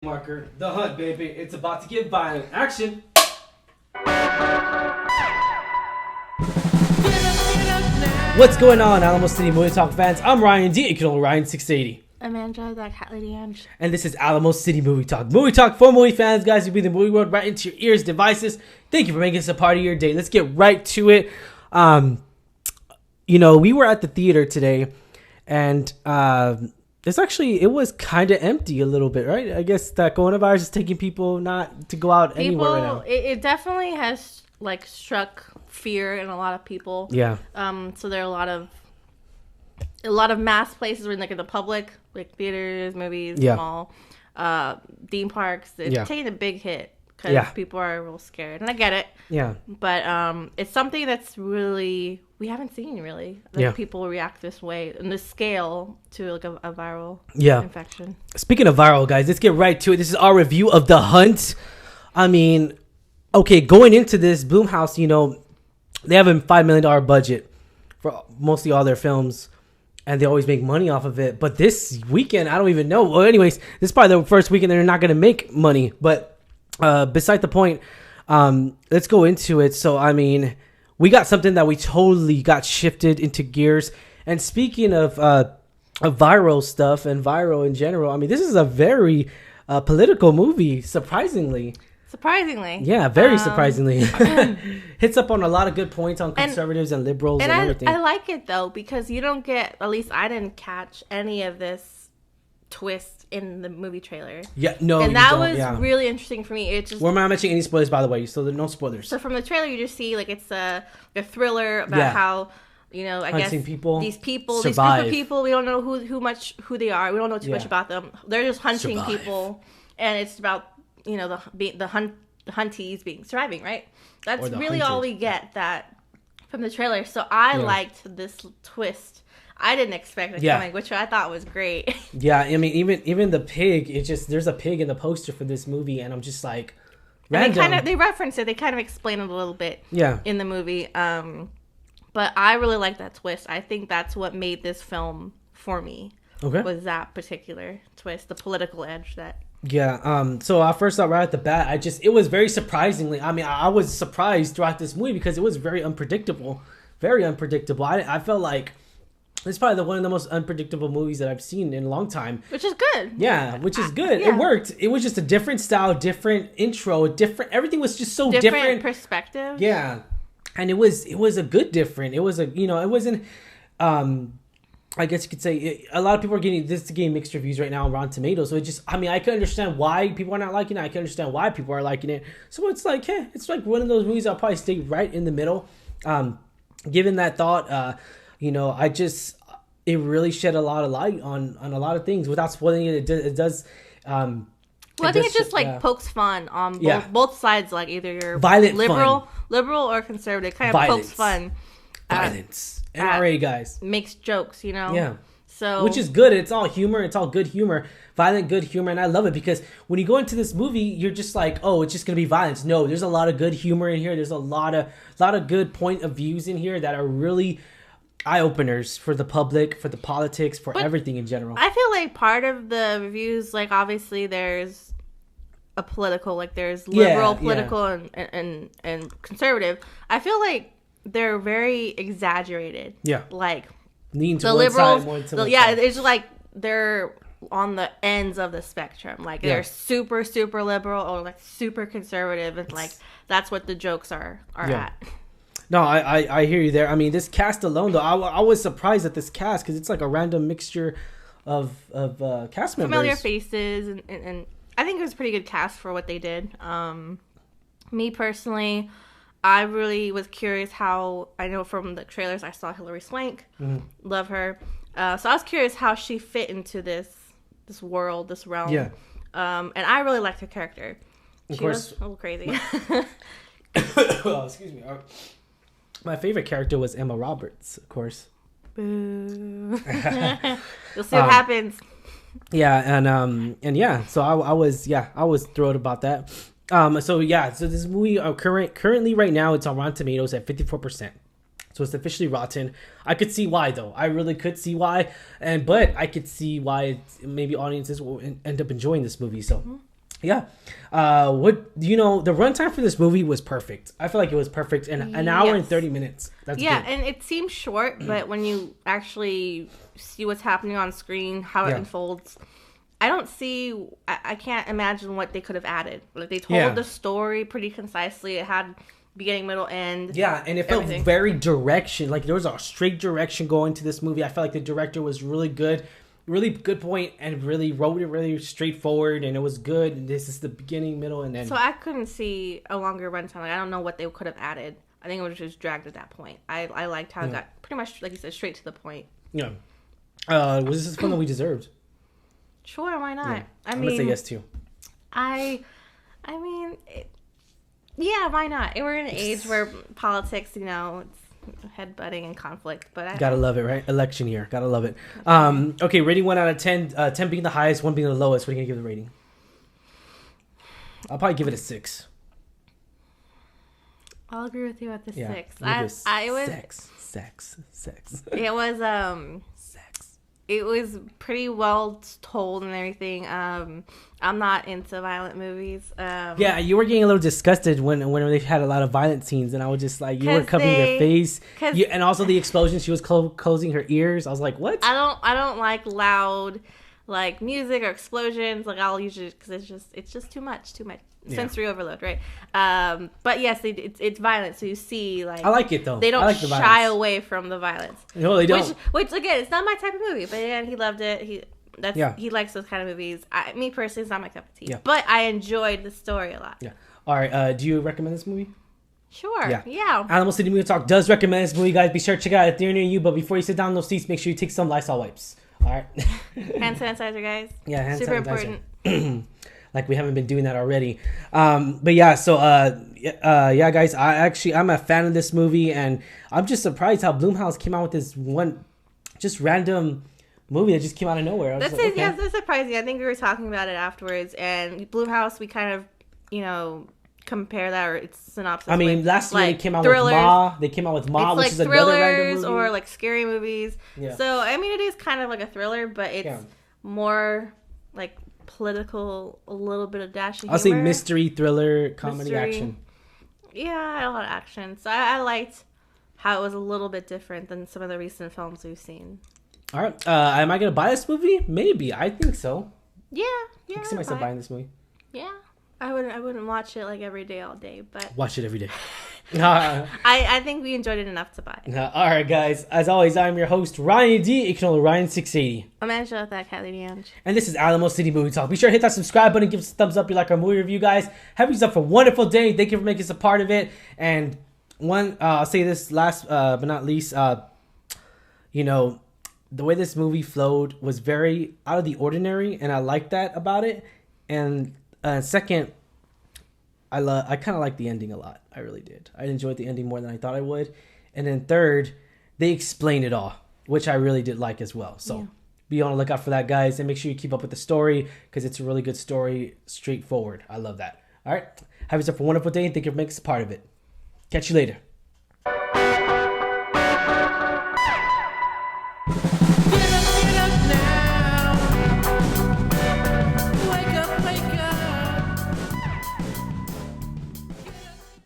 Marker, the hunt, baby. It's about to get violent. Action. What's going on, Alamo City Movie Talk fans? I'm Ryan D. Ryan680. I'm Angela, that cat lady Ange. And this is Alamo City Movie Talk. Movie Talk for movie fans, guys. You bring the movie world right into your ears, devices. Thank you for making this a part of your day. Let's get right to it. We were at the theater today, and it was kind of empty a little bit, right? I guess that coronavirus is taking people not to go out anywhere right now. It definitely has struck fear in a lot of people. Yeah. So there are a lot of mass places where, like, in the public, like theaters, movies, mall, theme parks. It's taking a big hit because people are real scared, and I get it. Yeah. But it's something that's really we haven't seen really. People react this way in this scale to like a viral infection. Speaking of viral, guys, let's get right to it. This is our review of The Hunt. I mean, okay, going into this, Blumhouse, they have a $5 million budget for mostly all their films, and they always make money off of it. But this weekend, I don't even know. Well, anyways, this is probably the first weekend they're not going to make money. But beside the point, let's go into it. So, I mean, we got something that we totally got shifted into gears. And speaking of viral stuff and viral in general, I mean, this is a very political movie, surprisingly. Yeah, very surprisingly. Hits up on a lot of good points on conservatives and liberals and everything. I like it, though, because you don't get, at least I didn't catch any of this twist in the movie trailer. Yeah, no, and that was really interesting for me. We're not mentioning any spoilers, by the way, so there are no spoilers. So from the trailer, you just see, like, it's a thriller about how, I guess these people, this group of people, we don't know who they are. We don't know too much about them. They're just hunting people, and it's about the hunties surviving, right? That's really all we get that from the trailer. So I liked this twist. I didn't expect it coming, which I thought was great. Yeah, I mean, even the pig. There's a pig in the poster for this movie, and I'm just like, random. They reference it. They kind of explain it a little bit. In the movie. But I really like that twist. I think that's what made this film for me. Okay. Was that particular twist, the political edge that. Yeah. So I first thought right at the bat, it was very surprisingly. I mean, I was surprised throughout this movie because it was very unpredictable. Very unpredictable. I felt like it's probably one of the most unpredictable movies that I've seen in a long time. Which is good. Yeah, which is good. It worked. It was just a different style, different intro, everything was just so different. Different perspective. Yeah. And it was a good different. It was it wasn't, I guess you could say a lot of people are getting mixed reviews right now on Rotten Tomatoes. So I can understand why people are not liking it. I can understand why people are liking it. So it's like, it's like one of those movies I'll probably stay right in the middle. Given that thought, it really shed a lot of light on a lot of things without spoiling it. It does. I think it just pokes fun on both sides. Like either you're liberal or conservative. Kind of pokes fun. Violence. NRA guys makes jokes, Yeah. So which is good. It's all humor. It's all good humor, violent good humor, and I love it because when you go into this movie, you're just like, oh, it's just gonna be violence. No, there's a lot of good humor in here. There's a lot of good point of views in here that are really eye openers for the public, for the politics, for everything in general. I feel like part of the reviews, like obviously there's a political, like there's liberal, political, and conservative. I feel like they're very exaggerated. Yeah. Like lean to the liberals. It's like they're on the ends of the spectrum. Like they're super, super liberal or like super conservative, and like that's what the jokes are at. No, I hear you there. I mean, this cast alone, though, I was surprised at this cast because it's like a random mixture of cast members. Familiar faces, and I think it was a pretty good cast for what they did. Me personally, I really was curious how, I know from the trailers I saw Hilary Swank, love her. So I was curious how she fit into this world, this realm. Yeah. And I really liked her character. She was a little crazy. Oh, excuse me. My favorite character was Emma Roberts, of course. Boo. You'll see what happens. Yeah, so I was thrilled about that. So this movie currently right now it's on Rotten Tomatoes at 54%. So it's officially rotten. I could see why, though. I really could see why. But I could see why maybe audiences will end up enjoying this movie. So Yeah. What the runtime for this movie was perfect. I feel like it was perfect in an hour and 30 minutes. That's good. And it seems short, but when you actually see what's happening on screen, how it unfolds, I can't imagine what they could have added. Like, they told the story pretty concisely. It had beginning, middle, end. Yeah, and it felt very direction. Like, there was a straight direction going to this movie. I felt like the director was really good point, and really wrote it really straightforward, and it was good. And this is the beginning, middle, and end. So I couldn't see a longer runtime. Like, I don't know what they could have added. I think it was just dragged at that point. I liked how it got pretty much, like you said, straight to the point. Yeah. Was this fun that we deserved? Sure, why not? Yeah. I'm gonna say yes too. I mean, why not? We're in an age where politics, it's headbutting and conflict, but gotta love it, right? Election year, gotta love it. Okay, rating 1 out of 10. 10 being the highest, 1 being the lowest. What are you gonna give the rating? I'll probably give it a 6. I'll agree with you at the 6. I was sex. It was It was pretty well told and everything. I'm not into violent movies. Yeah, you were getting a little disgusted when they had a lot of violent scenes, and I was just like, you were covering your face, and also the explosion. She was closing her ears. I was like, what? I don't like loud, like, music or explosions. Like, I'll usually, because it's just too much. Sensory overload, right? But yes, it's violent, so you see, like, I like it though. They don't like shy away from the violence. No, they don't. Which again, it's not my type of movie. But again, he loved it. He likes those kind of movies. Me personally, it's not my cup of tea. Yeah. But I enjoyed the story a lot. Yeah. All right. Do you recommend this movie? Sure. Yeah. Alamo City Movie Talk does recommend this movie, guys. Be sure to check it out if they're near you. But before you sit down in those seats, make sure you take some Lysol wipes. All right. Hand sanitizer, guys. Yeah, hand Super sanitizer. Important. Like we haven't been doing that already. But yeah, so guys, I'm a fan of this movie, and I'm just surprised how Blumhouse came out with this one just random movie that just came out of nowhere. That's surprising. I think we were talking about it afterwards, and Blumhouse, we kind of, compare that, or its synopsis. I mean, last year they came out with Ma. They came out with Ma, which is another random movie. Or like scary movies. Yeah. So I mean, it is kind of like a thriller, but it's more like political, a little bit of dashing. I'll say mystery, thriller, comedy, action. Yeah, a lot of action. So I liked how it was a little bit different than some of the recent films we've seen. All right. Am I going to buy this movie? Maybe. I think so. Yeah. I can see myself buying this movie. Yeah. I wouldn't watch it like every day, all day, but... Watch it every day. I think we enjoyed it enough to buy it. All right, guys. As always, I'm your host, Ryan D. You can know Ryan680. I'm Angela with that, Kylie DeAnge. And this is Alamo City Movie Talk. Be sure to hit that subscribe button, give us a thumbs up if you like our movie review, guys. Have yourself a wonderful day. Thank you for making us a part of it. And I'll say this last but not least, the way this movie flowed was very out of the ordinary, and I like that about it. And second, I kind of like the ending a lot. I really did. I enjoyed the ending more than I thought I would. And then third, they explain it all, which I really did like as well. So be on the lookout for that, guys. And make sure you keep up with the story, because it's a really good story, straightforward. I love that. All right. Have yourself a wonderful day, and thank you for making us a part of it. Catch you later.